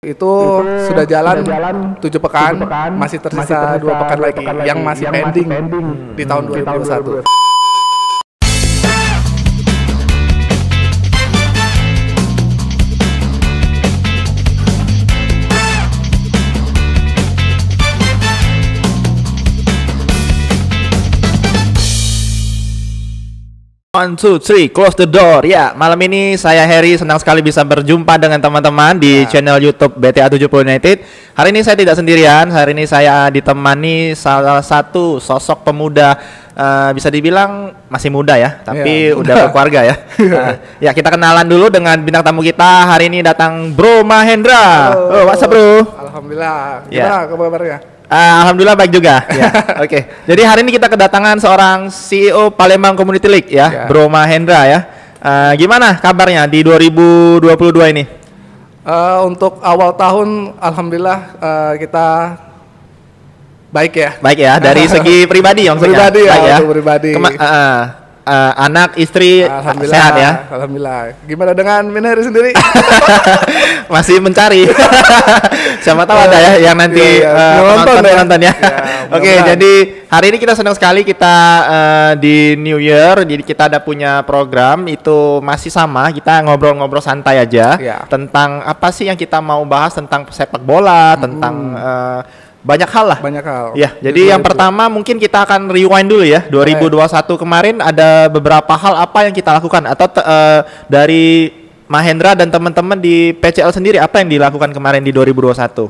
Itu sudah jalan 7 pekan, masih tersisa 2 pekan lagi yang masih pending di tahun 2021. One, two, three, close the door. Ya, malam ini saya Harry senang sekali bisa berjumpa dengan teman-teman di channel YouTube BTA 70 United. Hari ini saya tidak sendirian. Hari ini saya ditemani salah satu sosok pemuda, bisa dibilang masih muda ya, tapi udah berkeluarga ya. Ya, kita kenalan dulu dengan bintang tamu kita. Hari ini datang Bro Mahendra. Halo. What's up, Bro? Alhamdulillah. Gimana kabarnya? Alhamdulillah baik juga. Ya. Oke. Jadi hari ini kita kedatangan seorang CEO Palembang Community League ya, Bro Mahendra ya. Gimana kabarnya di 2022 ini? Untuk awal tahun, alhamdulillah kita baik ya. Baik ya, dari segi pribadi maksudnya. Pribadi ya, baik ya. Pribadi. Anak, istri sehat ya. Alhamdulillah. Gimana dengan Minari sendiri? Masih mencari. Siapa tahu ada ya yang nanti nonton ya. Oke, jadi hari ini kita senang sekali kita di New Year. Jadi kita ada punya program itu masih sama. Kita ngobrol-ngobrol santai aja tentang apa sih yang kita mau bahas tentang sepak bola, tentang banyak hal lah. Banyak hal. Ya, jadi yang pertama mungkin kita akan rewind dulu ya. 2021 kemarin ada beberapa hal apa yang kita lakukan atau dari Mahendra dan teman-teman di PCL sendiri apa yang dilakukan kemarin di 2021?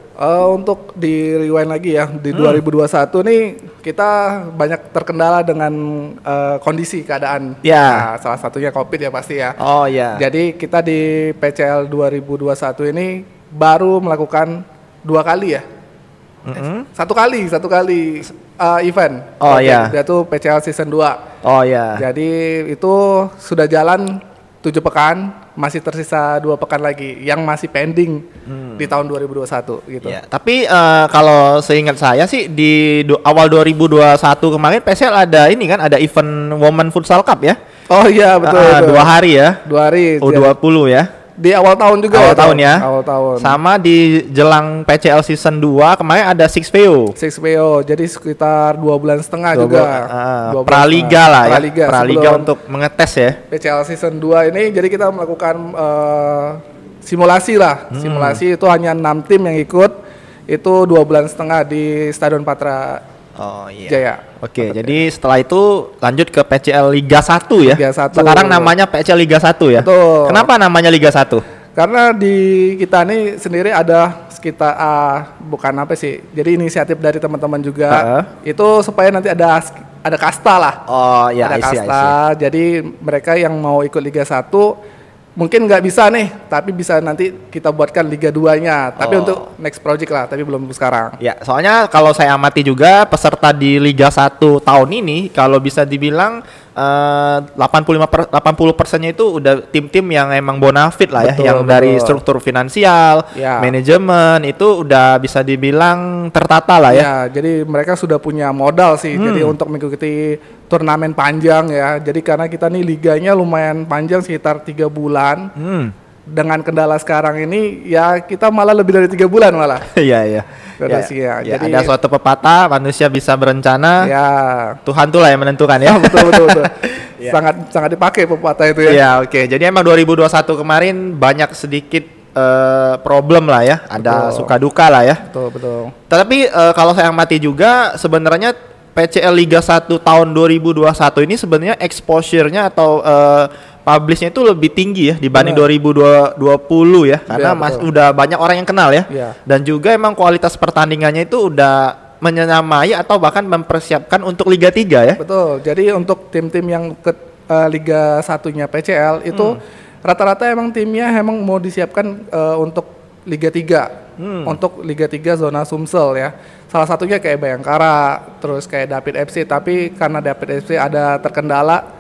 Untuk di rewind lagi ya, di 2021 nih kita banyak terkendala dengan kondisi keadaan. Ya. Nah, salah satunya Covid ya pasti ya. Oh ya. Jadi kita di PCL 2021 ini baru melakukan 2 kali ya. Satu kali event. Oh iya. Yaitu PCL season 2. Oh iya. Jadi itu sudah jalan 7 pekan, masih tersisa 2 pekan lagi yang masih pending di tahun 2021 gitu. Ya, tapi kalau seingat saya sih di awal 2021 kemarin PCL ada ini kan, ada event Women Futsal Cup ya. Oh iya betul. 2 hari ya. 2 hari. U20 ya. Di awal tahun juga. Awal tahun ya. Awal tahun. Sama di jelang PCL season 2 kemarin ada 6PO. 6PO. Jadi sekitar 2 bulan setengah juga. Praliga lah ya. Praliga untuk mengetes ya. PCL season 2 ini jadi kita melakukan simulasi lah. Simulasi itu hanya 6 tim yang ikut. Itu 2 bulan setengah di Stadion Patra Jaya. Oke, jadi setelah itu lanjut ke PCL Liga 1 ya. Liga 1. Sekarang namanya PCL Liga 1 ya. Betul. Kenapa namanya Liga 1? Karena di kita ini sendiri ada sekitar bukan apa sih. Jadi inisiatif dari teman-teman juga. Itu supaya nanti ada kasta lah. Oh iya, ada kasta. Jadi mereka yang mau ikut Liga 1 mungkin nggak bisa nih, tapi bisa nanti kita buatkan Liga 2-nya. Tapi untuk next project lah, tapi belum sekarang. Ya, soalnya kalau saya amati juga peserta di Liga 1 tahun ini, kalau bisa dibilang 80%-nya itu udah tim-tim yang emang bonafit lah ya, yang dari struktur finansial, manajemen itu udah bisa dibilang tertata lah ya. Ya, jadi mereka sudah punya modal sih, jadi untuk mengikuti turnamen panjang ya. Jadi karena kita nih liganya lumayan panjang sekitar 3 bulan. Dengan kendala sekarang ini ya kita malah lebih dari 3 bulan malah. Iya. Jadi ada suatu pepatah manusia bisa berencana. Ya. Tuhan tuh lah yang menentukan ya. Betul. Sangat dipakai pepatah itu ya. Iya, oke. Jadi emang 2021 kemarin banyak sedikit problem lah ya. Ada suka duka lah ya. Betul. Tapi kalau saya amati juga sebenarnya PCL Liga 1 tahun 2021 ini sebenarnya exposure-nya atau publish-nya itu lebih tinggi ya dibanding 2020 ya, karena udah banyak orang yang kenal ya. Dan juga emang kualitas pertandingannya itu udah menyamai atau bahkan mempersiapkan untuk Liga 3 ya. Betul. Jadi untuk tim-tim yang ke Liga 1-nya PCL itu rata-rata emang timnya emang mau disiapkan untuk Liga 3. Untuk Liga 3 zona Sumsel ya. Salah satunya kayak Bayangkara, terus kayak David FC, tapi karena David FC ada terkendala,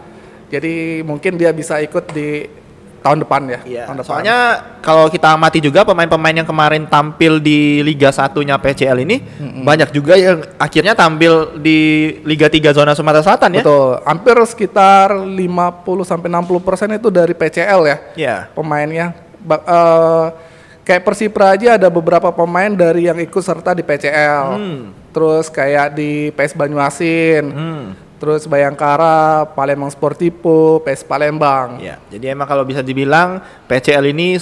jadi mungkin dia bisa ikut di tahun depan ya. Tahun depan. Soalnya kalau kita amati juga pemain-pemain yang kemarin tampil di Liga 1-nya PCL ini banyak juga yang akhirnya tampil di Liga 3 zona Sumatera Selatan ya. Betul. Hampir sekitar 50-60% itu dari PCL ya. Pemainnya. kayak Persipra aja ada beberapa pemain dari yang ikut serta di PCL. Terus kayak di PS Banyuasin. Terus Bayangkara, Palembang Sportivo, PS Palembang. Ya, jadi emang kalau bisa dibilang PCL ini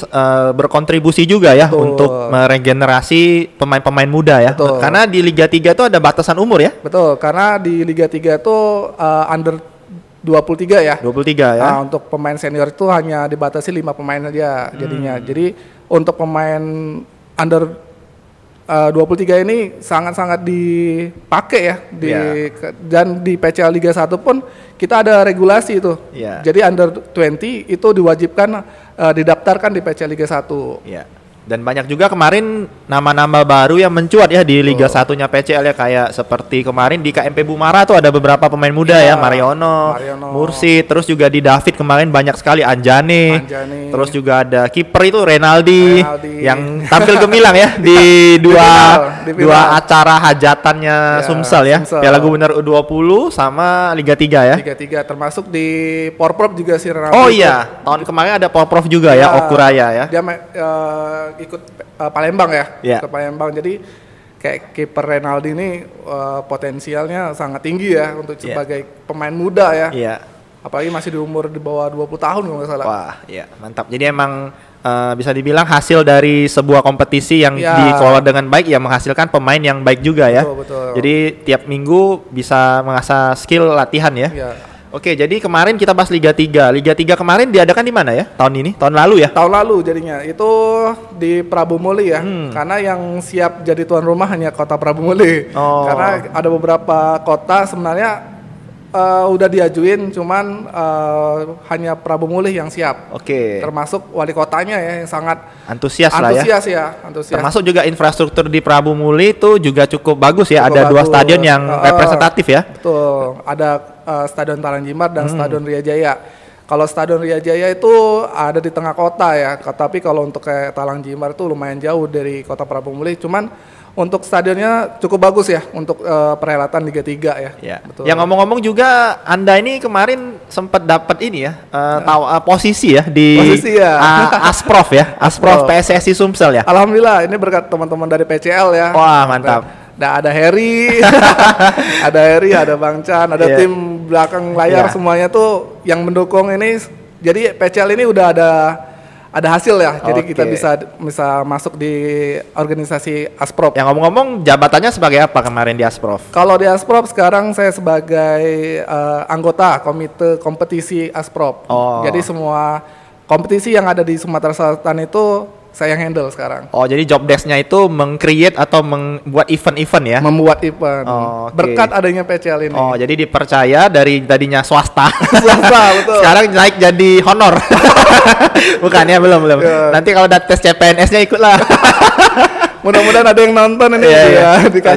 berkontribusi juga ya untuk meregenerasi pemain-pemain muda ya. Karena di Liga 3 itu ada batasan umur ya. Betul, karena di Liga 3 itu under 23 ya. 23 ya. Nah, untuk pemain senior itu hanya dibatasi 5 pemain saja jadinya. Jadi untuk pemain under 23 ini sangat-sangat dipakai ya dan di PCL Liga 1 pun kita ada regulasi itu. Jadi under 20 itu diwajibkan didaftarkan di PCL Liga 1. Dan banyak juga kemarin nama-nama baru yang mencuat ya di Liga 1-nya PCL ya, kayak seperti kemarin di KMP Bumara tuh ada beberapa pemain muda ya, Mariono, Mursid, terus juga di David kemarin banyak sekali Anjani. Terus juga ada kiper itu Renaldi yang tampil gemilang ya di dua acara hajatannya Sumsel ya. Piala Gubernur U20 sama Liga 3 ya. Liga 3 termasuk di Porprov juga si Renaldi. Oh iya, tahun kemarin ada Porprov juga ya, Okuraya ya. Dia ikut Palembang ya, ke Palembang. Jadi kayak kiper Renaldi ini potensialnya sangat tinggi ya untuk sebagai pemain muda ya. Apalagi masih di umur di bawah 20 tahun kalau nggak salah. Wah, iya, mantap. Jadi emang bisa dibilang hasil dari sebuah kompetisi yang dikelola dengan baik ya menghasilkan pemain yang baik juga ya. Betul. Jadi tiap minggu bisa mengasah skill latihan ya. Oke, jadi kemarin kita bahas Liga 3. Liga 3 kemarin diadakan di mana ya? Tahun ini? Tahun lalu ya? Tahun lalu jadinya. Itu di Prabu Muli ya. Karena yang siap jadi tuan rumah hanya Kota Prabu Muli. Karena ada beberapa kota sebenarnya udah diajuin, cuman hanya Prabu Muli yang siap. Termasuk wali kotanya ya yang sangat antusias ya. Termasuk juga infrastruktur di Prabu Muli itu juga cukup bagus ya. Ada 2 stadion yang representatif ya. Betul. Ada Stadion Talanjimar dan Stadion Riajaya. Kalau Stadion Riajaya itu ada di tengah kota ya. Tapi kalau untuk kayak Talanjimar itu lumayan jauh dari Kota Prabu Muli. Cuman untuk stadionnya cukup bagus ya untuk perhelatan Liga 3 ya. Betul. Yang ngomong-ngomong juga Anda ini kemarin sempat dapat ini ya, posisi ya di Asprof ya, Asprof PSSI Sumsel ya. Alhamdulillah ini berkat teman-teman dari PCL ya. Wah, mantap. Ada Heri, ada Bang Chan, ada tim belakang layar semuanya tuh yang mendukung ini. Jadi PCL ini udah ada hasil ya. Jadi kita bisa masuk di organisasi Asprof. Yang ngomong-ngomong jabatannya sebagai apa kemarin di Asprof? Kalau di Asprof sekarang saya sebagai anggota komite kompetisi Asprof. Jadi semua kompetisi yang ada di Sumatera Selatan itu saya yang handle sekarang. Jadi job desk-nya itu meng-create atau membuat event-event ya? Membuat event. Berkat adanya PCL ini. Jadi dipercaya dari tadinya swasta. Betul. Sekarang naik jadi honor. Bukan ya, belum. Nanti kalau udah tes CPNS-nya ikutlah. Mudah-mudahan ada yang nonton ini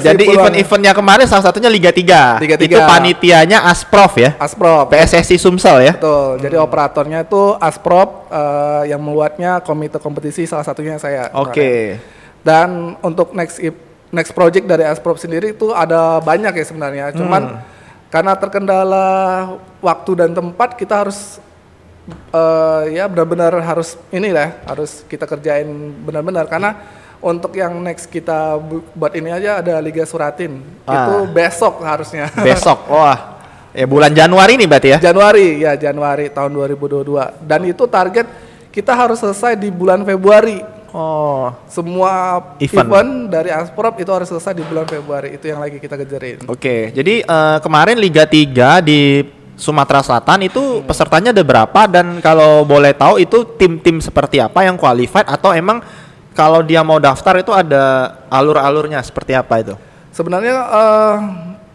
Jadi event-eventnya kemarin salah satunya Liga 3. Itu panitianya Asprof ya? Asprof. PSSI Sumsel ya? Betul. Jadi operatornya itu Asprof, yang membuatnya komite kompetisi salah satunya saya. Dan untuk next project dari Asprof sendiri itu ada banyak ya sebenarnya. Cuman karena terkendala waktu dan tempat kita harus benar-benar harus kita kerjain benar-benar karena untuk yang next kita buat ini aja ada Liga Suratin. Itu besok harusnya. Besok. Wah. Bulan Januari nih berarti ya? Januari tahun 2022. Dan itu target kita harus selesai di bulan Februari. Semua event dari Asprof itu harus selesai di bulan Februari. Itu yang lagi kita kejarin. Jadi kemarin Liga 3 di Sumatera Selatan itu pesertanya ada berapa, dan kalau boleh tahu itu tim-tim seperti apa yang qualified, atau emang kalau dia mau daftar itu ada alur-alurnya seperti apa itu? Sebenarnya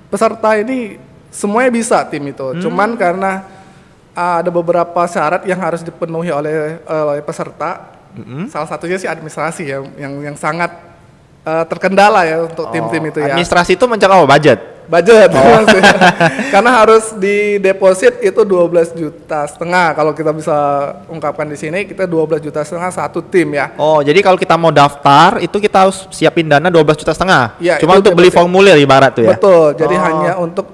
peserta ini semuanya bisa tim itu. Cuman karena ada beberapa syarat yang harus dipenuhi oleh peserta. Salah satunya sih administrasi ya, yang sangat terkendala ya untuk tim-tim itu ya. Administrasi itu mencakup budget. Karena harus di deposit itu 12,5 juta kalau kita bisa ungkapkan di sini, kita 12,5 juta satu tim ya. Jadi kalau kita mau daftar itu kita harus siapin dana 12,5 juta. Cuma untuk beli formulir ibarat tuh ya. Betul. Jadi hanya untuk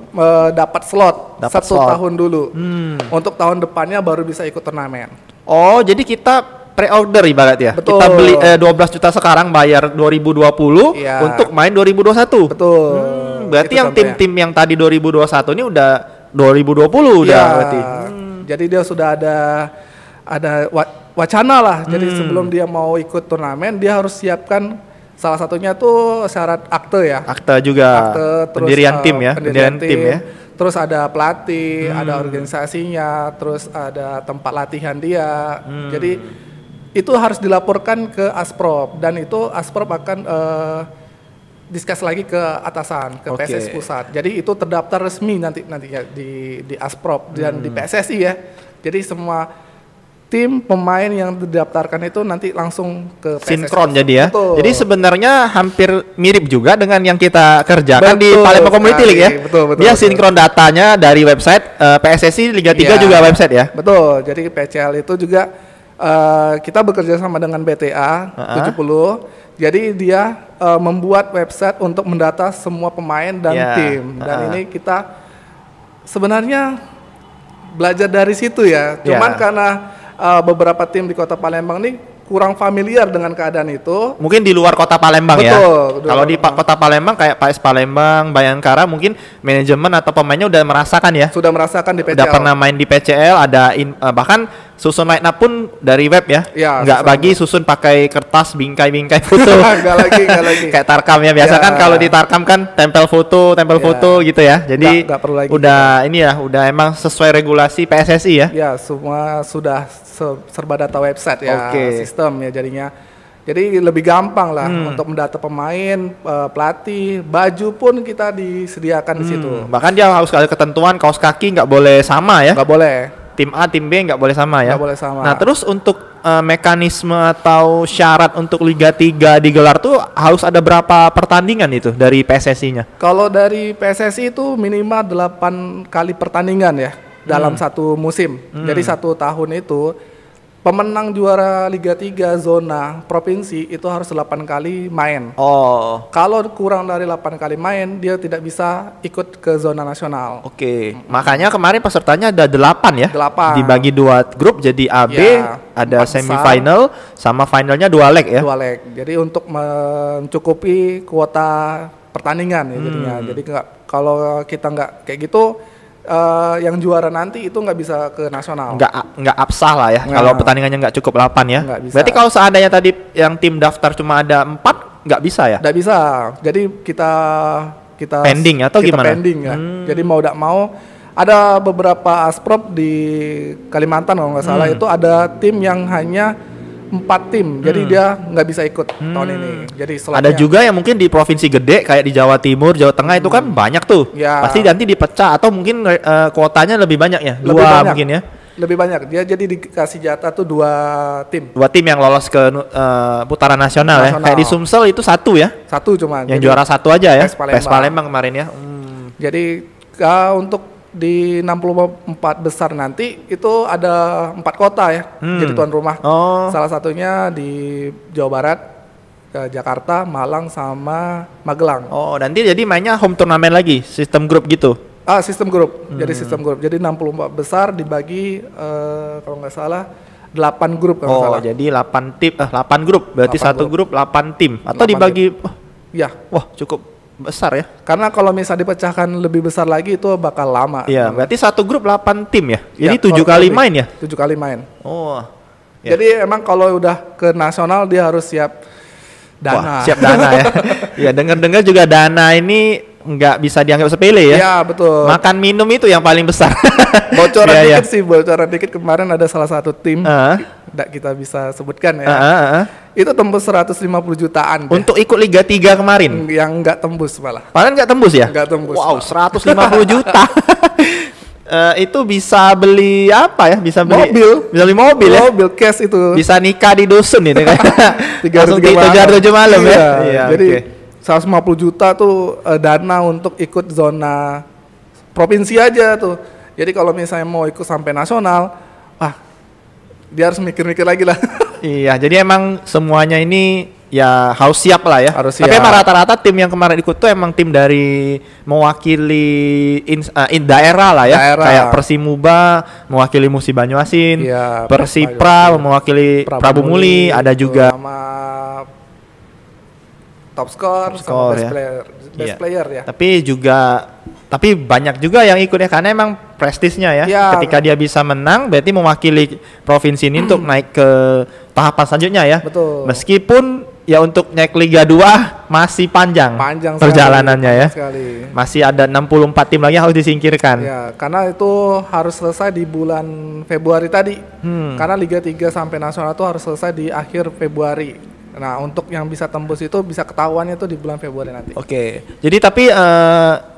dapat slot satu tahun dulu. Untuk tahun depannya baru bisa ikut turnamen. Jadi kita pre-order ibarat ya. Betul. Kita beli 12 juta sekarang, bayar 2020 Iya. untuk main 2021. Betul. Berarti Itu yang contohnya. tim-tim yang tadi 2021 ini udah 2020 udah Iya. berarti. Jadi dia sudah ada wacana lah. Jadi sebelum dia mau ikut turnamen, dia harus siapkan salah satunya tuh syarat akte ya. Akte juga. Akte, terus pendirian tim ya, pendirian tim ya. Terus ada pelatih, ada organisasinya, terus ada tempat latihan dia. Jadi itu harus dilaporkan ke Asprop dan itu Asprop akan diskus lagi ke atasan, ke Oke. PSSI pusat. Jadi itu terdaftar resmi nantinya di Asprop dan di PSSI ya. Jadi semua tim pemain yang terdaftarkan itu nanti langsung ke PSSI Sinkron pusat. jadi ya. Betul. Jadi sebenarnya hampir mirip juga dengan yang kita kerjakan di Betul Palembang Community League ya. sekali. Betul, Dia betul. sinkron datanya dari website PSSI Liga 3 Iya, juga website ya. Betul. Jadi PCL itu juga kita bekerja sama dengan BTA 70. Jadi dia membuat website untuk mendata semua pemain dan Iya, tim. Dan ini kita sebenarnya belajar dari situ ya. Cuman Iya. karena beberapa tim di Kota Palembang ini kurang familiar dengan keadaan itu. Mungkin di luar kota Palembang ya. Betul, di luar Kalau di Palembang. kota Palembang kayak PS Palembang, Bayangkara mungkin manajemen atau pemainnya udah merasakan ya. Sudah merasakan di PCL. Udah pernah main di PCL, ada bahkan susun line up pun dari web ya. Ya, Nggak susun bagi susun pakai kertas bingkai-bingkai foto. Nggak lagi. Kayak Tarkam ya. Biasa Ya. kan kalau di Tarkam kan tempel foto gitu ya. Jadi Nggak perlu lagi. udah ini ya, udah emang sesuai regulasi PSSI ya. Ya, semua sudah serba data website ya, Oke. sistem ya jadinya. Jadi lebih gampang lah untuk mendata pemain, pelatih, baju pun kita disediakan di situ. Bahkan dia harus ada ketentuan kaos kaki nggak boleh sama ya. Nggak boleh. Tim A, tim B nggak boleh sama ya. Nggak boleh sama. Nah terus untuk mekanisme atau syarat untuk Liga 3 digelar tuh harus ada berapa pertandingan itu dari PSSI-nya? Kalau dari PSSI itu minimal 8 kali pertandingan ya dalam satu musim. Jadi satu tahun itu pemenang juara Liga 3 zona provinsi itu harus 8 kali main. Oh, Kalau kurang dari 8 kali main, dia tidak bisa ikut ke zona nasional. oke. Makanya kemarin pesertanya ada 8 ya? 8. Dibagi 2 grup jadi A, B, Ya, ada 4 besar. semifinal sama finalnya 2 leg ya? 2 leg. Jadi untuk mencukupi kuota pertandingan ya jadinya. Jadi kalau kita nggak kayak gitu, yang juara nanti itu nggak bisa ke nasional. Nggak absah lah ya Nggak. kalau pertandingannya nggak cukup 8 ya. Nggak bisa. Berarti kalau seandainya tadi yang tim daftar cuma ada 4 nggak bisa ya? Nggak bisa. Jadi kita Pending atau kita gimana? Pending ya. Jadi mau tidak mau ada beberapa asprop di Kalimantan kalau nggak salah itu ada tim yang hanya 4 tim. Jadi dia nggak bisa ikut tahun ini. Jadi Ada juga yang mungkin di provinsi gede kayak di Jawa Timur, Jawa Tengah itu kan banyak tuh. Ya. Pasti nanti dipecah atau mungkin kuotanya lebih banyak ya. Lebih 2 banyak. mungkin ya. Lebih banyak. Dia jadi dikasih jatah tuh 2 tim. 2 tim yang lolos ke putaran nasional ya. Nasional. Kayak di Sumsel itu 1 ya. 1 cuma. Yang Jadi juara 1 aja ya. PES Palembang. PES Palembang kemarin ya. Jadi untuk di 64 besar nanti itu ada 4 kota ya. Jadi tuan rumah. Oh. Salah satunya di Jawa Barat, Jakarta, Malang sama Magelang. Oh, nanti jadi mainnya home turnamen lagi, sistem grup gitu. Sistem grup. Jadi sistem grup. Jadi 64 besar dibagi kalau nggak salah 8 grup kalau nggak Oh, salah. jadi 8 tim 8 grup. Berarti 8 satu grup 8 tim atau 8 dibagi Ya, wah, cukup besar ya. karena kalau misalnya dipecahkan lebih besar lagi itu bakal lama. Iya, berarti satu grup 8 tim ya. Ya, Jadi 7 kurang kali lebih. main ya. 7 kali main. Oh. Ya. Jadi emang kalau udah ke nasional dia harus siap dana. Wah, siap dana ya. Iya, dengar-dengar juga dana ini nggak bisa dianggap sepele ya. Ya, betul. Makan minum itu yang paling besar. Bocoran Iya, dikit sih, bocoran dikit kemarin ada salah satu tim tidak kita bisa sebutkan ya. Itu tembus 150 jutaan deh. Untuk ikut Liga 3 kemarin. Yang nggak tembus malah. Kemarin nggak tembus ya? Nggak tembus. Wow, 150 juta. Itu bisa beli apa ya? Bisa beli Mobil. Bisa beli mobil ya. Mobil cash itu. Bisa nikah di dusun ini kan. 3 3 malam ya. Iya, jadi oke. 150 juta tuh dana untuk ikut zona provinsi aja tuh. Jadi kalau misalnya mau ikut sampai nasional, dia harus mikir-mikir lagi lah. Iya, jadi emang semuanya ini ya harus siap lah ya. Harus Tapi siap. emang rata-rata tim yang kemarin ikut tuh emang tim dari mewakili daerah lah ya. Daerah. Kayak Persimuba mewakili Musi Banyuasin, Iya, Persipra mewakili Prabu Muli, ada juga sama top score sama score, best ya. player, Iya. ya. Tapi banyak juga yang ikut ya karena emang prestisnya ya. Ya. Ketika dia bisa menang berarti mewakili provinsi ini untuk naik ke tahapan selanjutnya ya. Betul. Meskipun ya untuk naik Liga 2 masih panjang perjalanannya ya. Sekali. Masih ada 64 tim lagi yang harus disingkirkan. Ya, karena itu harus selesai di bulan Februari tadi. Karena Liga 3 sampai nasional itu harus selesai di akhir Februari. Nah, untuk yang bisa tembus itu bisa ketahuannya itu di bulan Februari nanti. Oke. Jadi tapi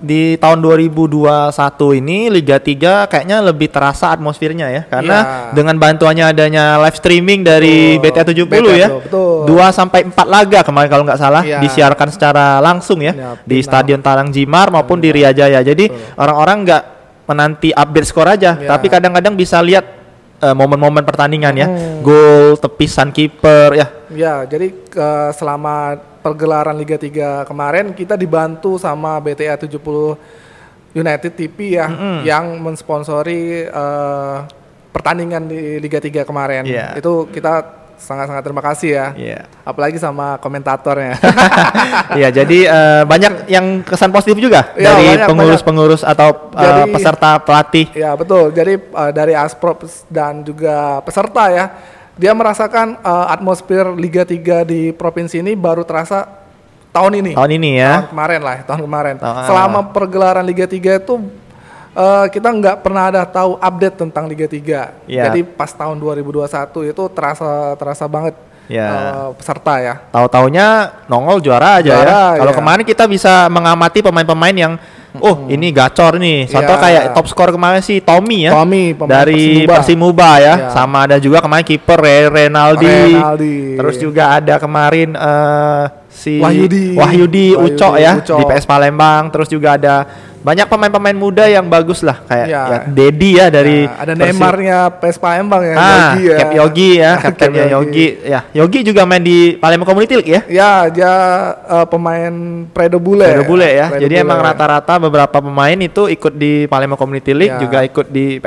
di tahun 2021 ini Liga 3 kayaknya lebih terasa atmosfernya ya karena dengan bantuannya adanya live streaming dari BTA 70 ya. Betul. 2 sampai 4 laga kemarin kalau nggak salah Iya. disiarkan secara langsung ya di Stadion Talang Jimar maupun di Ria Jaya. Jadi orang-orang nggak menanti update skor aja, tapi kadang-kadang bisa lihat momen-momen pertandingan ya, gol, tepisan kiper ya. Ya, jadi selama pergelaran Liga 3 kemarin kita dibantu sama BTA 70 United TV ya, yang mensponsori pertandingan di Liga 3 kemarin. Yeah. Itu kita sangat-sangat terima kasih ya. Yeah. Apalagi sama komentatornya. Iya, jadi banyak yang kesan positif juga Ya, dari banyak, pengurus-pengurus atau Jadi- peserta pelatih. Ya, betul. Jadi dari Asprop dan juga peserta ya, dia merasakan atmosfer Liga 3 di provinsi ini baru terasa tahun ini. Tahun ini ya. Tahun kemarin. Selama pergelaran Liga 3 itu kita nggak pernah ada tahu update tentang Liga 3. Ya. Jadi pas tahun 2021 itu terasa banget Ya. peserta ya. Tahu-taunya nongol juara aja Juara, ya. Kalau ya. kemarin kita bisa mengamati pemain-pemain yang ini gacor nih. Contoh Ya. kayak top skor kemarin si Tommy ya. Tommy, pemain dari Persimuba ya. Ya. Sama ada juga kemarin kiper Renaldi. Terus juga ada kemarin si Wahyudi Ucok ya di PS Palembang. Terus juga ada banyak pemain-pemain muda yang bagus lah kayak ya Dedi ya dari ada Neymarnya PS Palembang ya, Yogi ya. Cap Yogi ya, kaptennya Yogi. Ya, Yogi juga main di Palembang Community League ya. Ya, dia pemain Predo Bule. Ya. Jadi emang rata-rata beberapa pemain itu ikut di Palembang Community League, juga ikut di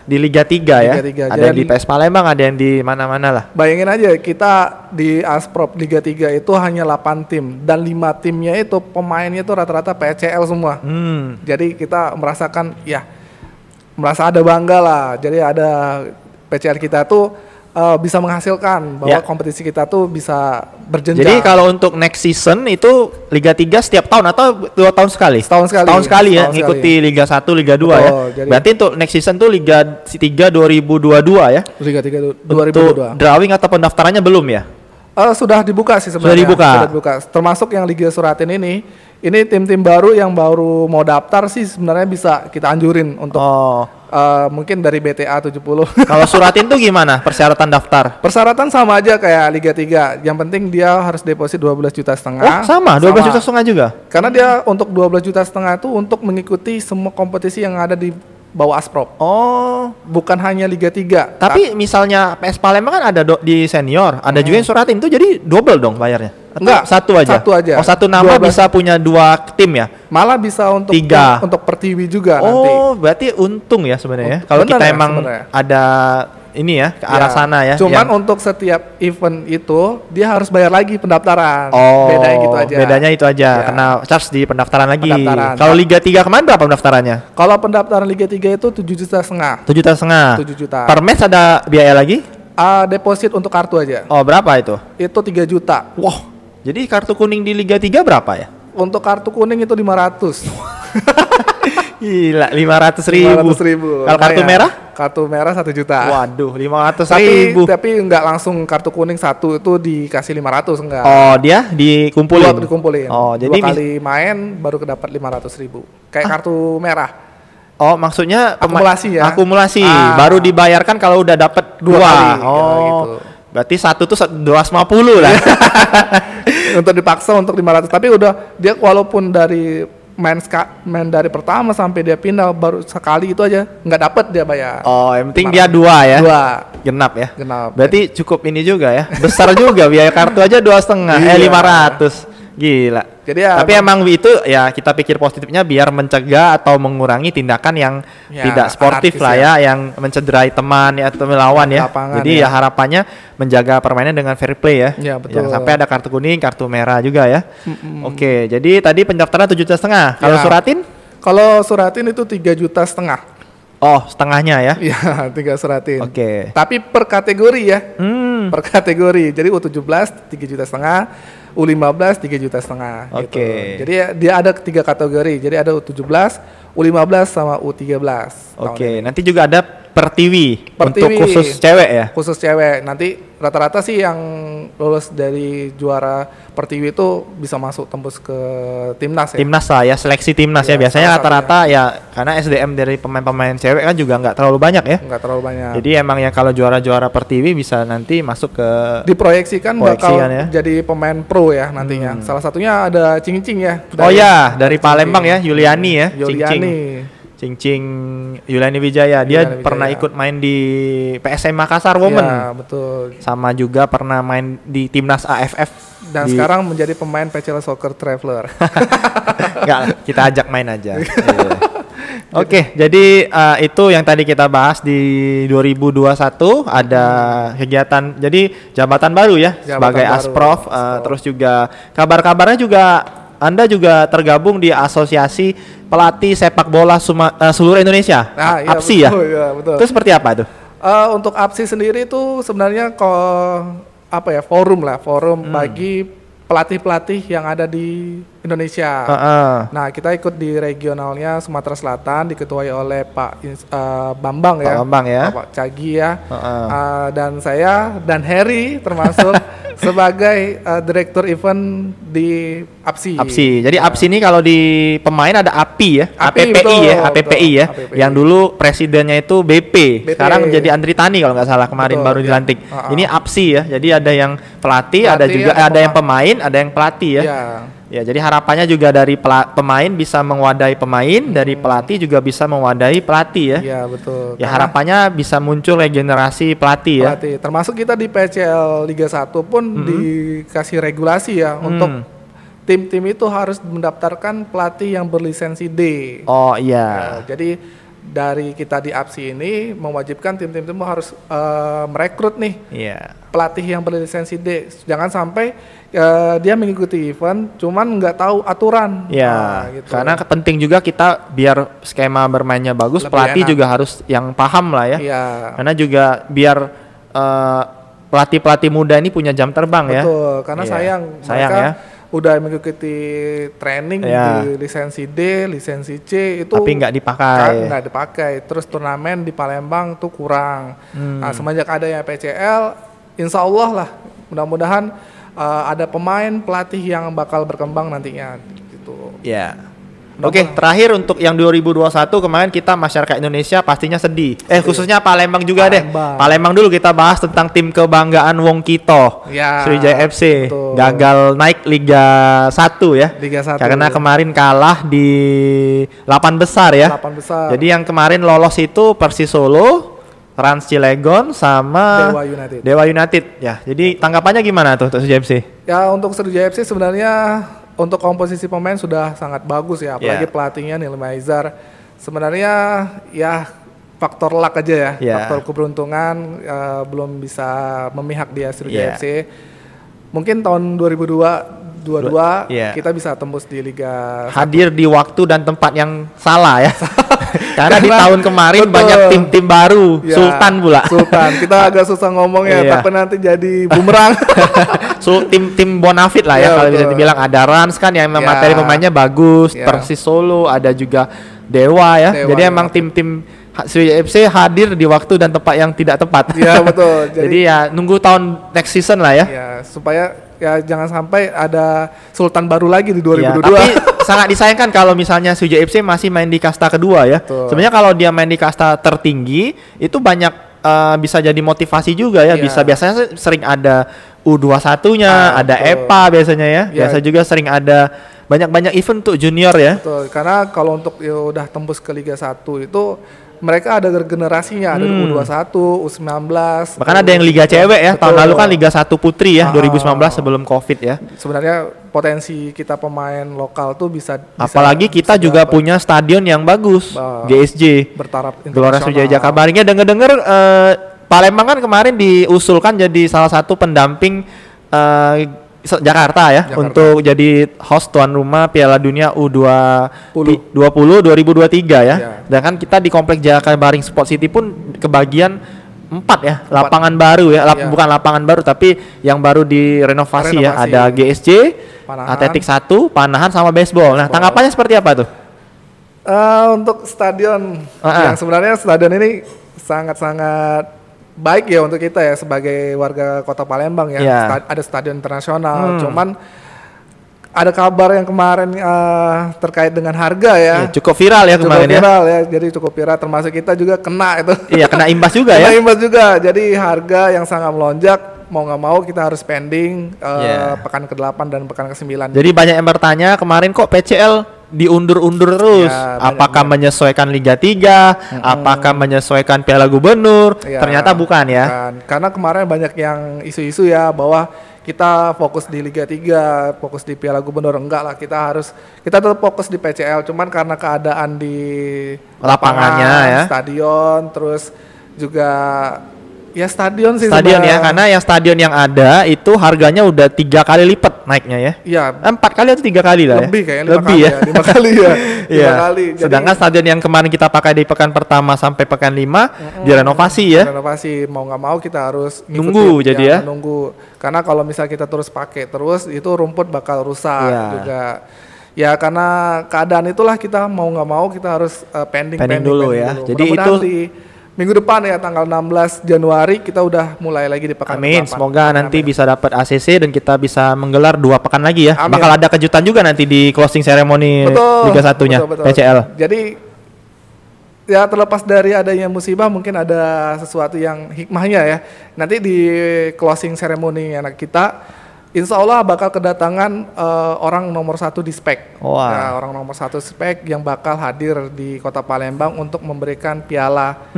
di Liga 3 ya. Liga 3. Ada yang di PS Palembang, ada yang di mana-mana lah. Bayangin aja kita di Asprop Liga 3 itu hanya 8 tim dan 5 timnya itu pemainnya itu rata-rata PCL semua. Jadi kita merasa ada bangga lah. Jadi ada PCL kita tuh bisa menghasilkan bahwa kompetisi kita tuh bisa berjenjang. Jadi kalau untuk next season itu Liga 3 setiap tahun atau 2 tahun sekali? Setahun sekali ya, ngikuti Liga 1, Liga 2 ya. Berarti untuk next season tuh Liga 3 2022 ya? Liga 3 untuk 2022. Drawing atau pendaftarannya belum ya? Sudah dibuka sih sebenarnya. Sudah dibuka. Termasuk yang Liga Suratin ini tim-tim baru yang baru mau daftar sih sebenarnya bisa kita anjurin untuk mungkin dari BTA 70. Kalau Suratin tuh gimana persyaratan daftar? Persyaratan sama aja kayak Liga 3. Yang penting dia harus deposit 12,5 juta. Oh, sama, 12,5 juta juga. Karena dia untuk 12,5 juta itu untuk mengikuti semua kompetisi yang ada di bawah Asprop. Oh, bukan hanya Liga 3. Tapi misalnya PS Palembang kan ada di senior, ada juga yang Suratin itu jadi double dong bayarnya. Atau enggak, satu aja. Oh, satu nama 12. Bisa punya 2 tim ya? Malah bisa untuk 3. Untuk pertiwi juga nanti. Oh, berarti untung ya sebenarnya. Kalau kita emang ada ini ya ke arah sana ya. Cuman untuk setiap event itu dia harus bayar lagi pendaftaran. Oh, bedanya gitu aja. Bedanya itu aja. Ya. Kena charge di pendaftaran lagi. Kalau Liga 3 kemarin berapa pendaftarannya? Kalau pendaftaran Liga 3 itu 7,5 juta. 7 juta. Per match ada biaya lagi? Deposit untuk kartu aja. Oh, berapa itu? Itu 3 juta. Wow. Jadi kartu kuning di Liga 3 berapa ya? Untuk kartu kuning itu 500. Gila, 500.000. Kalau kartu merah? Kartu merah 1 juta. Waduh, 500.000. Tapi enggak langsung kartu kuning satu itu dikasih 500 enggak. Oh, dia dikumpulin. Oh, jadi 2 kali main baru kedapat 500.000. Kayak kartu merah. Oh, maksudnya akumulasi ya. Akumulasi. Baru dibayarkan kalau udah dapat 2 kali. Oh, gitu. Berarti satu tuh 250 lah. Untuk dipaksa untuk 500. Tapi udah dia walaupun dari main dari pertama sampai dia pindah baru sekali itu aja nggak dapet dia bayar. Oh, yang penting dia 2 ya. 2 genap ya. genap. Berarti cukup ini juga ya. Besar juga biaya kartu aja 2,5. Iya. 500. Gila. Jadi ya, tapi emang itu ya kita pikir positifnya biar mencegah atau mengurangi tindakan yang ya, tidak sportif anarkis lah ya, yang mencederai teman ya, atau melawan ya. Lapangan, Jadi ya harapannya menjaga permainan dengan fair play ya. Ya, betul. Jangan sampai ada kartu kuning, kartu merah juga ya. Oke, jadi tadi pendaftaran 7,5 juta. Kalau Ya. suratin? Kalau suratin itu 3,5 juta. Oh, setengahnya ya. Iya, 3 suratin. Oke. Tapi per kategori ya. Hmm. Per kategori. Jadi U17 3,5 juta, U15 3,5 juta. Oke. Gitu. Jadi ya, dia ada 3 kategori. Jadi ada U17, U15 sama U13. Oke, nanti juga ada per TV Per untuk TV. khusus cewek ya. Khusus cewek. Nanti rata-rata sih yang lulus dari juara per TV itu bisa masuk tembus ke timnas ya. Timnas lah ya, seleksi timnas ya. Iya, Biasanya salah rata-rata ya karena SDM dari pemain-pemain cewek kan juga nggak terlalu banyak ya. Nggak terlalu banyak. Jadi emang ya kalau juara-juara per TV bisa nanti masuk ke diproyeksikan bakal Proyeksikan ya. jadi pemain pro ya nantinya. Salah satunya ada Cing-Cing ya. Oh ya, dari Palembang ya, Yuliani ya. Yuliani. Cing Yuliani Wijaya. Dia Yuliani pernah Wijaya. ikut main di PSM Makassar Women. Ya, betul. Sama juga pernah main di timnas AFF. Dan sekarang menjadi pemain PCL Soccer Traveler. Enggak, kita ajak main aja. Iya. Oke, jadi itu yang tadi kita bahas di 2021 ada kegiatan, jadi jabatan baru ya Jabatan sebagai baru, Asprof, terus juga kabar-kabarnya juga Anda juga tergabung di Asosiasi Pelatih Sepak Bola seluruh Indonesia, Nah, iya, APSI betul, ya. iya, betul. Itu seperti apa tuh? Untuk APSI sendiri itu sebenarnya forum bagi pelatih-pelatih yang ada di Indonesia. Nah, kita ikut di regionalnya Sumatera Selatan, diketuai oleh Pak Bambang ya. Pak Bambang ya. Pak Cagi ya. Dan saya dan Harry termasuk sebagai direktur event di APSI. APSI. Jadi APSI ini kalau di pemain ada API ya, API, APPI betul, ya, APPI ya. APPI. Yang dulu presidennya itu BP. BP. Sekarang jadi Andri Tani kalau nggak salah kemarin Betul, baru ya. dilantik. Ini APSI ya. Jadi ada yang pelatih, ada Pelatih, juga ada ada yang pemain, ada yang pelatih ya. Ya. Ya, jadi harapannya juga dari pemain bisa mewadahi pemain, dari pelatih juga bisa mewadahi pelatih ya. Iya, betul. Ya Karena harapannya bisa muncul regenerasi pelatih ya. pelatih. Termasuk kita di PCL Liga 1 pun dikasih regulasi ya untuk tim-tim itu harus mendaftarkan pelatih yang berlisensi D. Oh iya. Jadi dari kita di APSI ini mewajibkan tim-tim itu harus merekrut nih Iya. pelatih yang berlisensi D. Jangan sampai dia mengikuti event cuman nggak tahu aturan. Ya, gitu. karena penting juga kita biar skema bermainnya bagus, Lebih pelatih enak. juga harus yang paham lah ya. Iya. Karena juga biar pelatih-pelatih muda ini punya jam terbang ya. Betul, karena Iya. sayang Sayang mereka ya. udah mengikuti training Iya. di lisensi D, lisensi C itu Tapi nggak dipakai. nggak dipakai. Terus turnamen di Palembang tuh kurang. Nah, semenjak adanya PCL, insya Allah lah, mudah-mudahan ada pemain pelatih yang bakal berkembang nantinya. Gitu. Ya. Oke, terakhir untuk yang 2021 kemarin kita masyarakat Indonesia pastinya sedih. Khususnya Palembang juga deh. Palembang. Palembang dulu kita bahas tentang tim kebanggaan Wong Kito. Ya, Sriwijaya FC betul. gagal naik Liga 1 ya. Liga 1. Karena kemarin kalah di 8 besar ya. 8 besar. Jadi yang kemarin lolos itu Persis Solo, Rans Cilegon sama Dewa United. Dewa United ya. Jadi tanggapannya gimana tuh untuk Sriwijaya FC? Ya, untuk Sriwijaya FC sebenarnya untuk komposisi pemain sudah sangat bagus ya, apalagi Yeah. pelatihnya Nil Maizar. Sebenarnya ya faktor luck aja ya, Yeah. faktor keberuntungan belum bisa memihak dia Yeah. Sriwijaya FC. Mungkin tahun 2022 Yeah. kita bisa tembus di Liga Hadir di waktu dan tempat yang salah ya. Karena di Karena- tahun kemarin betul. banyak tim-tim baru, Ya, Sultan pula. Sultan. Kita agak susah ngomongnya, Iya. tapi nanti jadi bumerang. Tim Bonafit lah ya Iya, kalau bisa betul. dibilang. Ada Rans kan yang memang Ya. materi pemainnya bagus, Ya. Persis Solo, ada juga Dewa ya. Dewa Jadi emang United. tim-tim Sriwijaya FC hadir di waktu dan tempat yang tidak tepat. Iya, betul. Jadi ya nunggu tahun next season lah ya. Ya, supaya ya jangan sampai ada Sultan baru lagi di Ya, 2022. tapi sangat disayangkan kalau misalnya Sriwijaya FC masih main di kasta kedua ya. Betul. Sebenarnya kalau dia main di kasta tertinggi itu banyak bisa jadi motivasi juga ya. Iya. Biasanya sering ada U21-nya, ada betul. EPA biasanya ya. Ya. Biasa juga sering ada banyak-banyak event untuk junior ya. Betul, karena kalau untuk ya udah tembus ke Liga 1 itu mereka ada generasinya, ada U21, U19. Bahkan ada yang liga cewek ya. Tahun Betul. lalu kan Liga 1 Putri ya, 2019 sebelum Covid ya. Sebenarnya potensi kita pemain lokal tuh bisa Apalagi kita juga punya stadion yang bagus, GSJ, bertaraf Gelora internasional. Sriwijaya Jakabaringnya. Denger-denger Palembang kan kemarin diusulkan jadi salah satu pendamping Jakarta ya, untuk jadi host tuan rumah Piala Dunia U20 2023 ya. Ya. Dan kan kita di Kompleks Jakabaring Sport City pun kebagian 4 ya, lapangan baru ya, bukan lapangan baru tapi yang baru direnovasi ya. Ada GSJ, Atletik 1, Panahan sama baseball. Nah, tanggapannya seperti apa tuh? Untuk stadion yang sebenarnya stadion ini sangat-sangat baik ya untuk kita ya sebagai warga Kota Palembang ya. Ada stadion internasional, cuman ada kabar yang kemarin terkait dengan harga ya. Cukup viral ya kemarin ya. Cukup viral ya, jadi cukup viral termasuk kita juga kena itu. Iya, kena imbas juga ya. Kena imbas juga, jadi harga yang sangat melonjak, mau nggak mau kita harus spending pekan ke-8 dan pekan ke-9. Jadi banyak yang bertanya kemarin kok PCL diundur-undur terus, apakah menyesuaikan Liga 3, apakah menyesuaikan Piala Gubernur? Ternyata bukan ya. Karena kemarin banyak yang isu-isu ya bahwa kita fokus di Liga 3, fokus di Piala Gubernur. Enggak lah, kita tetap fokus di PCL, cuman karena keadaan di lapangannya ya, stadion, terus juga ya stadion sih ya, karena yang stadion yang ada itu harganya udah 3 kali lipat naiknya ya. Iya. 4 kali atau 3 kali lah lebih ya? Kayaknya lebih ya. 5 kali ya. 5 kali. Jadi, sedangkan stadion yang kemarin kita pakai di pekan pertama sampai pekan 5 direnovasi ya. Renovasi, mau nggak mau kita harus nunggu jadi ya. Menunggu. Karena kalau misal kita terus pakai terus itu rumput bakal rusak juga. Ya karena keadaan itulah kita mau nggak mau kita harus pending dulu ya. Dulu. Jadi itu minggu depan ya tanggal 16 Januari kita udah mulai lagi di pekan. Amin, semoga nanti bisa dapat ACC dan kita bisa menggelar 2 pekan lagi ya. Amin. Bakal ada kejutan juga nanti di closing ceremony Liga 1-nya PCL. Jadi ya terlepas dari adanya musibah mungkin ada sesuatu yang hikmahnya ya. Nanti di closing ceremony anak kita insya Allah bakal kedatangan orang nomor 1 di SPEK. Nah, orang nomor 1 SPEK yang bakal hadir di Kota Palembang untuk memberikan piala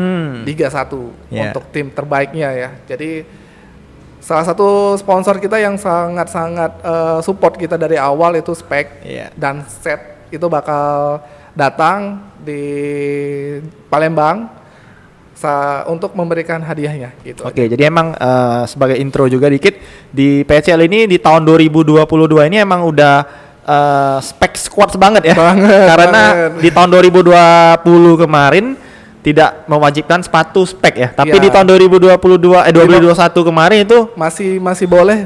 Liga 1 untuk tim terbaiknya ya. Jadi salah satu sponsor kita yang sangat-sangat support kita dari awal itu SPEK dan SET itu bakal datang di Palembang untuk memberikan hadiahnya gitu. Oke, jadi emang sebagai intro juga dikit di PCL ini di tahun 2022 ini emang udah spek squad banget ya. Karena di tahun 2020 kemarin tidak mewajibkan sepatu spek ya. Tapi di tahun 2021 kemarin itu masih boleh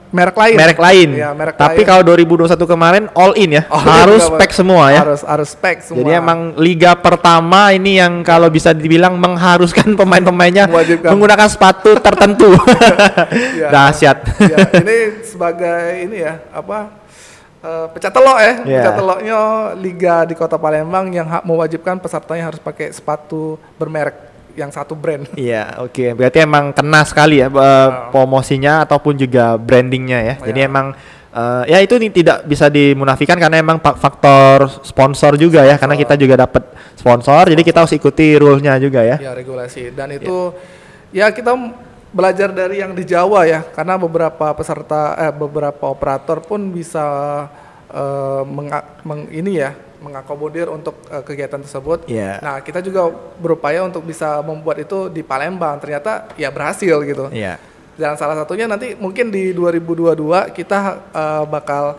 merek lain. Ya, tapi kalau 2021 kemarin all in ya. Harus spek semua ya. Harus spek semua. Jadi emang liga pertama ini yang kalau bisa dibilang mengharuskan pemain-pemainnya menggunakan sepatu tertentu. Dahsyat. Ya, ini sebagai ini ya pecah telok ya. Pecah teloknya liga di Kota Palembang yang mewajibkan pesertanya harus pakai sepatu bermerek yang satu brand. Iya, oke. Berarti emang kena sekali ya promosinya ataupun juga brandingnya ya. Jadi emang ya itu tidak bisa dimunafikan karena emang faktor sponsor juga ya. Karena kita juga dapat sponsor, jadi kita harus ikuti rule-nya juga ya. Ya, regulasi. Dan itu ya kita belajar dari yang di Jawa ya. Karena beberapa beberapa operator pun bisa mengakomodir untuk kegiatan tersebut. Nah, kita juga berupaya untuk bisa membuat itu di Palembang. Ternyata ya berhasil gitu. Dan salah satunya nanti mungkin di 2022 kita bakal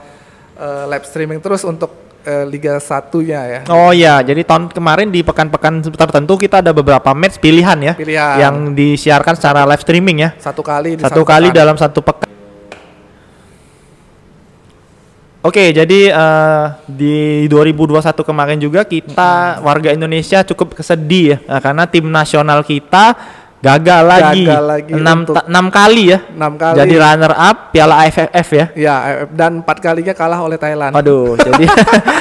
live streaming terus untuk Liga 1-nya ya. Oh iya, jadi tahun kemarin di pekan-pekan tertentu kita ada beberapa match pilihan ya. Yang disiarkan secara live streaming ya. Satu kali dalam satu pekan. Oke, jadi di 2021 kemarin juga kita warga Indonesia cukup kesedih ya, karena tim nasional kita gagal lagi. 6 kali ya. 6 kali. Jadi runner up Piala AFF ya. Ya, AFF, dan 4 kalinya kalah oleh Thailand. Aduh, jadi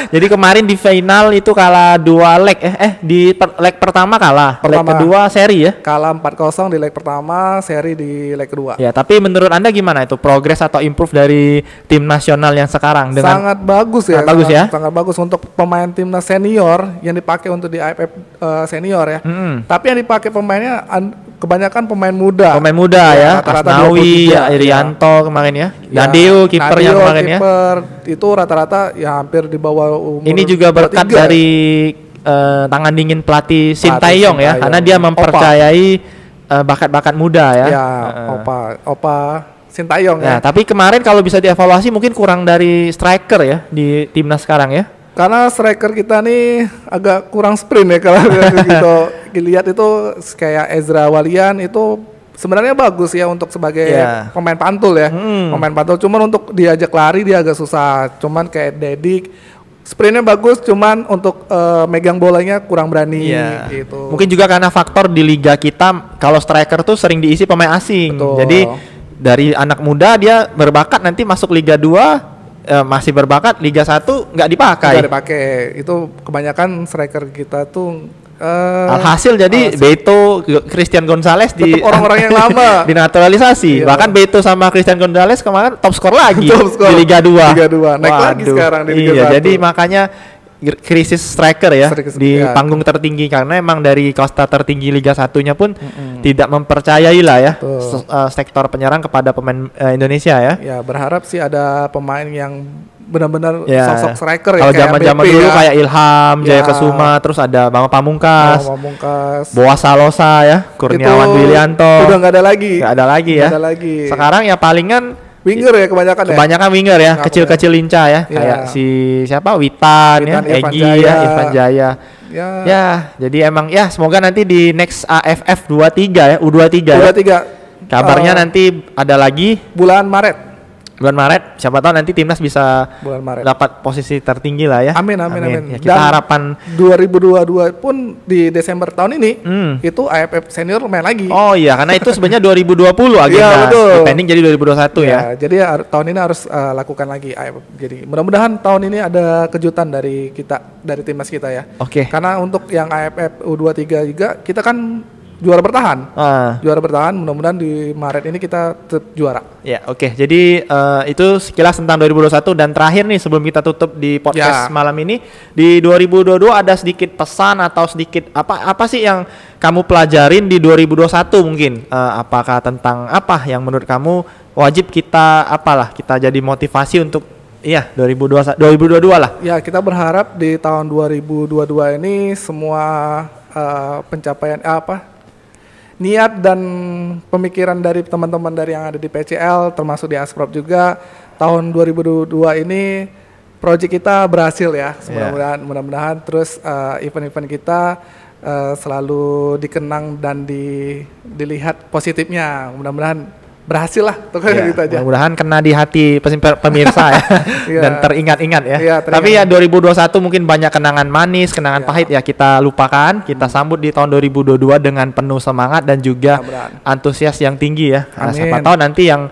jadi kemarin di final itu kalah 2 leg di leg pertama kalah, leg kedua seri ya. Kalah 4-0 di leg pertama, seri di leg kedua. Ya, tapi menurut Anda gimana itu progres atau improve dari tim nasional yang sekarang dengan sangat bagus ya. Sangat bagus untuk pemain timnas senior yang dipakai untuk di AFF senior ya. Tapi yang dipakai pemainnya kebanyakan pemain muda. Pemain muda ya, Asnawi, Irianto kemarin ya. Dan Deo kipernya kemarin ya. Kiper itu rata-rata ya hampir di bawah umur. Ini juga berkat dari tangan dingin pelatih Sintayong ya, karena dia mempercayai bakat-bakat muda ya. Ya, Opa Sintayong ya. Tapi kemarin kalau bisa dievaluasi mungkin kurang dari striker ya di timnas sekarang ya. Karena striker kita nih agak kurang sprint ya kalau gitu. Dilihat itu kayak Ezra Walian itu sebenarnya bagus ya untuk sebagai pemain pantul ya. Pemain pantul, cuman untuk diajak lari dia agak susah. Cuman kayak Dedik sprintnya bagus, cuman untuk megang bolanya kurang berani gitu. Mungkin juga karena faktor di liga kita kalau striker tuh sering diisi pemain asing. Betul. Jadi dari anak muda dia berbakat nanti masuk Liga 2 masih berbakat, Liga 1 nggak dipakai. Nggak dipakai. Itu kebanyakan striker kita tuh alhasil jadi Beto, Christian Gonzalez di orang-orang yang lama dinaturalisasi. Bahkan Beto sama Christian Gonzalez kemarin top skor lagi di Liga 2. Liga 2. Naik lagi sekarang di Liga 1. Jadi makanya krisis striker ya di panggung tertinggi, karena emang dari kasta tertinggi Liga 1-nya pun tidak mempercayai lah ya sektor penyerang kepada pemain Indonesia ya. Ya, berharap sih ada pemain yang benar-benar sosok striker ya. Kalau zaman-zaman dulu kayak Ilham, Jaya Kesuma, terus ada Bang Pamungkas, Boas Salosa ya, Kurniawan Wilianto. Udah nggak ada lagi. Nggak ada lagi ya. Sekarang ya palingan winger ya kebanyakan winger ya, kecil-kecil lincah ya, kayak si siapa Witan ya, Egy ya, Irfan Jaya. Ya, jadi emang ya semoga nanti di next AFF 23 ya, U23 ya. Kabarnya nanti ada lagi bulan Maret, siapa tahu nanti timnas bisa dapat posisi tertinggi lah ya. Amin. Ya, kita harapan 2022 pun di Desember tahun ini itu AFF senior main lagi. Oh iya, karena itu sebenarnya 2020 agenda. Pending jadi 2021 ya. Jadi tahun ini harus lakukan lagi AFF. Jadi mudah-mudahan tahun ini ada kejutan dari kita, dari timnas kita ya. Oke. Karena untuk yang AFF U23 juga kita kan juara bertahan. Juara bertahan, mudah-mudahan di Maret ini kita tetap juara. Ya, oke. Jadi itu sekilas tentang 2021, dan terakhir nih sebelum kita tutup di podcast malam ini, di 2022 ada sedikit pesan atau sedikit apa sih yang kamu pelajarin di 2021 mungkin? Apakah tentang apa yang menurut kamu wajib kita kita jadi motivasi untuk 2022 lah. Ya, kita berharap di tahun 2022 ini semua pencapaian niat dan pemikiran dari teman-teman dari yang ada di PCL termasuk di Asprop juga, tahun 2022 ini proyek kita berhasil ya. Mudah-mudahan terus event-event kita selalu dikenang dan dilihat positifnya. Mudah-mudahan berhasil lah, gitu aja. Mudah-mudahan kena di hati pemirsa ya, dan teringat-ingat ya. Tapi ya 2021 mungkin banyak kenangan manis, kenangan pahit ya kita lupakan. Kita sambut di tahun 2022 dengan penuh semangat dan juga antusias yang tinggi ya. Siapa tahu nanti yang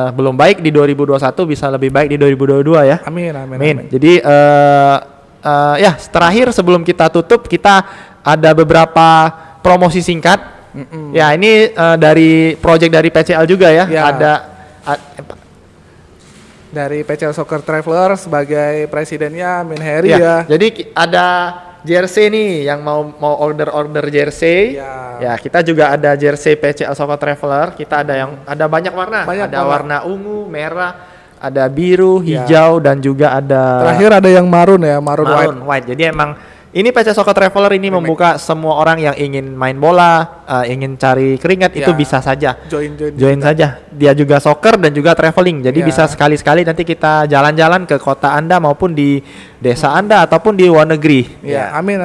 belum baik di 2021 bisa lebih baik di 2022 ya. Amin. Jadi terakhir sebelum kita tutup, kita ada beberapa promosi singkat. Ya, ini dari project dari PCL juga ya. Ada dari PCL Soccer Traveler sebagai presidennya Min Heri ya. Jadi ada jersey nih yang mau order jersey. Ya, kita juga ada jersey PCL Soccer Traveler. Kita ada banyak warna. Ada warna ungu, merah, ada biru, hijau, dan juga ada terakhir ada yang marun ya, marun white. Jadi emang ini PC Soccer Traveler ini membuka semua orang yang ingin main bola, ingin cari keringat itu bisa saja join saja. Dia juga soccer dan juga traveling, jadi bisa sekali-sekali nanti kita jalan-jalan ke kota Anda maupun di desa Anda ataupun di luar negeri. Amin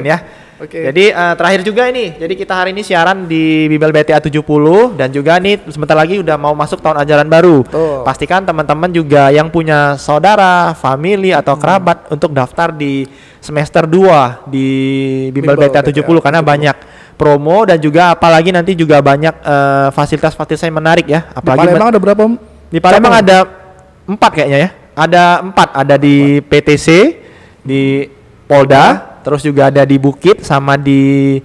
ya. Jadi terakhir juga ini, jadi kita hari ini siaran di Bibel BTA 70 dan juga nih sebentar lagi udah mau masuk tahun ajaran baru. Pastikan teman-teman juga yang punya saudara, family atau kerabat untuk daftar di semester 2 di Bibel BTA 70 karena banyak promo dan juga apalagi nanti juga banyak fasilitas-fasilitas yang menarik ya. Apalagi di Palembang ada berapa? Di Palembang ada 4 kayaknya ya. Ada 4, ada di PTC, di Polda, terus juga ada di Bukit sama di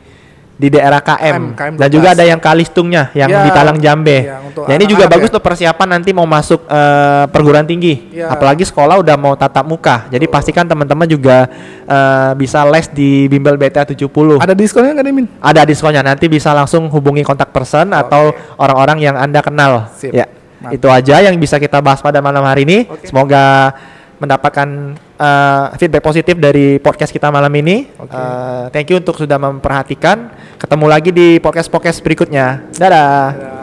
daerah KM dan 12. juga ada yang Kalistungnya yang di Talang Jambe. Ya, ini juga bagus tuh persiapan nanti mau masuk perguruan tinggi. Apalagi sekolah udah mau tatap muka. Jadi pastikan teman-teman juga bisa les di bimbel BTA 70. Ada diskonnya nggak nih, Min? Ada diskonnya. Nanti bisa langsung hubungi kontak person atau orang-orang yang Anda kenal. Sip. Ya. Itu aja yang bisa kita bahas pada malam hari ini. Semoga mendapatkan feedback positif dari podcast kita malam ini. Thank you untuk sudah memperhatikan. Ketemu lagi di podcast berikutnya. Dadah.